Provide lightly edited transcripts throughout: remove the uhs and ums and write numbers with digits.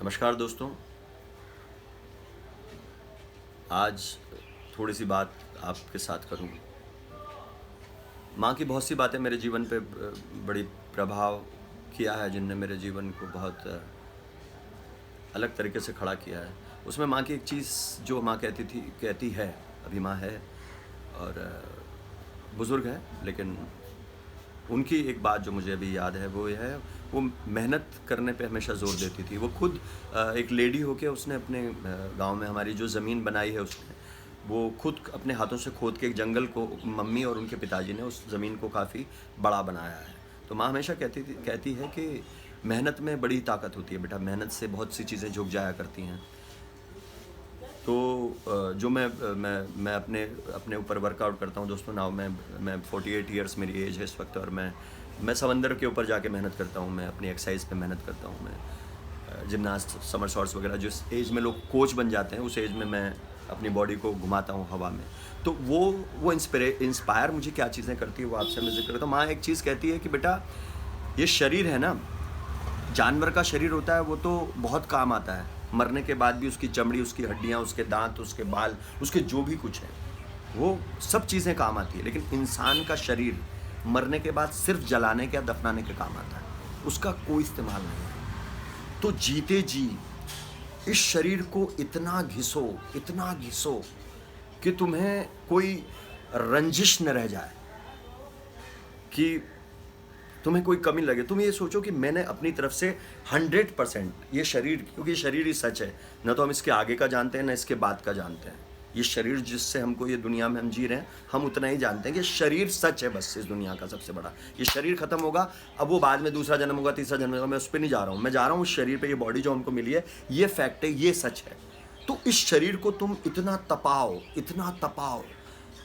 नमस्कार दोस्तों। आज थोड़ी सी बात आपके साथ करूँ। माँ की बहुत सी बातें मेरे जीवन पे बड़ी प्रभाव किया है, जिनने मेरे जीवन को बहुत अलग तरीके से खड़ा किया है। उसमें माँ की एक चीज़ जो माँ कहती है, अभी माँ है और बुज़ुर्ग है, लेकिन उनकी एक बात जो मुझे अभी याद है वो ये है, वो मेहनत करने पे हमेशा ज़ोर देती थी। वो खुद एक लेडी होके उसने अपने गांव में हमारी जो ज़मीन बनाई है, उसने वो खुद अपने हाथों से खोद के एक जंगल को, मम्मी और उनके पिताजी ने उस ज़मीन को काफ़ी बड़ा बनाया है। तो माँ हमेशा कहती है कि मेहनत में बड़ी ताकत होती है बेटा, मेहनत से बहुत सी चीज़ें झुक जाया करती हैं। तो जो मैं अपने ऊपर वर्कआउट करता हूँ दोस्तों। नाउ मैं 48 ईयर्स मेरी एज है इस वक्त, और मैं समंदर के ऊपर जाके मेहनत करता हूँ। मैं अपनी एक्सरसाइज पे मेहनत करता हूँ। मैं जिमनास्ट, समरसॉट्स वगैरह, जिस एज में लोग कोच बन जाते हैं उस एज में मैं अपनी बॉडी को घुमाता हूँ हवा में। तो वो इंस्पायर मुझे क्या चीज़ें करती है वो आपसे मैं जिक्र करता हूँ। माँ एक चीज़ कहती है कि बेटा, ये शरीर है ना, जानवर का शरीर होता है, वो तो बहुत काम आता है। मरने के बाद भी उसकी चमड़ी, उसकी हड्डियाँ, उसके दांत, उसके बाल, उसके जो भी कुछ है, वो सब चीज़ें काम आती है। लेकिन इंसान का शरीर मरने के बाद सिर्फ जलाने के या दफनाने के काम आता है, उसका कोई इस्तेमाल नहीं है। तो जीते जी इस शरीर को इतना घिसो कि तुम्हें कोई रंजिश न रह जाए, कि तुम्हें कोई कमी लगे। तुम ये सोचो कि मैंने अपनी तरफ से 100% ये शरीर, क्योंकि ये शरीर ही सच है, न तो हम इसके आगे का जानते हैं न इसके बाद का जानते हैं। ये शरीर जिससे हमको ये दुनिया में हम जी रहे हैं, हम उतना ही जानते हैं कि शरीर सच है, बस इस दुनिया का सबसे बड़ा। ये शरीर खत्म होगा, अब वो बाद में दूसरा जन्म होगा, तीसरा जन्म होगा, मैं उस पर नहीं जा रहा हूँ। मैं जा रहा हूँ उस शरीर पे, ये बॉडी जो हमको मिली है, ये फैक्ट है, ये सच है। तो इस शरीर को तुम इतना तपाओ,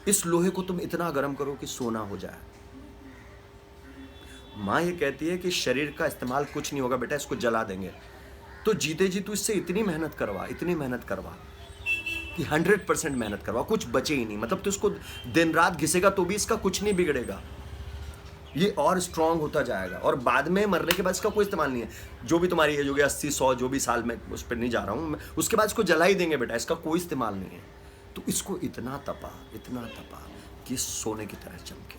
इस लोहे को तुम इतना गर्म करो कि सोना हो जाए। माँ ये कहती है कि शरीर का इस्तेमाल कुछ नहीं होगा बेटा, इसको जला देंगे। तो जीते जी तू इससे इतनी मेहनत करवा कि 100% मेहनत करवा, कुछ बचे ही नहीं। मतलब तू इसको दिन रात घिसेगा तो भी इसका कुछ नहीं बिगड़ेगा, ये और स्ट्रांग होता जाएगा, और बाद में मरने के बाद इसका कोई इस्तेमाल नहीं है। जो भी तुम्हारी एज हो गया 80, 100 जो भी साल, में उस पर नहीं जा रहा हूँ, उसके बाद इसको जला ही देंगे बेटा, इसका कोई इस्तेमाल नहीं है। तो इसको इतना तपा कि सोने की तरह चमके।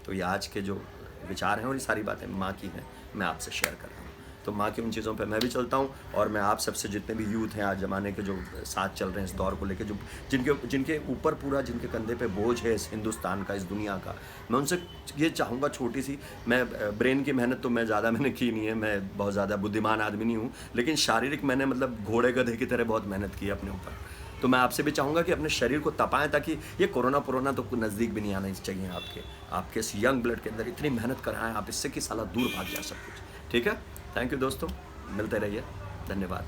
तो ये आज के जो विचार हैं और ये सारी बातें माँ की हैं, मैं आपसे शेयर कर रहा हूँ। तो माँ की उन चीज़ों पे मैं भी चलता हूँ, और मैं आप सबसे, जितने भी यूथ हैं आज ज़माने के, जो साथ चल रहे हैं इस दौर को लेके, जो जिनके ऊपर पूरा, जिनके कंधे पे बोझ है इस हिंदुस्तान का, इस दुनिया का, मैं उनसे ये चाहूँगा, छोटी सी, मैं ब्रेन की मेहनत तो मैंने की नहीं है, मैं बहुत ज़्यादा बुद्धिमान आदमी नहीं हूँ, लेकिन शारीरिक मैंने, मतलब घोड़े गधे की तरह बहुत मेहनत की है अपने ऊपर। तो मैं आपसे भी चाहूँगा कि अपने शरीर को तपाएं, ताकि ये कोरोना तो नज़दीक भी नहीं आना चाहिए आपके इस यंग ब्लड के अंदर। इतनी मेहनत कराएं आप इससे कि साला दूर भाग जाए सब कुछ। ठीक है, थैंक यू दोस्तों, मिलते रहिए, धन्यवाद।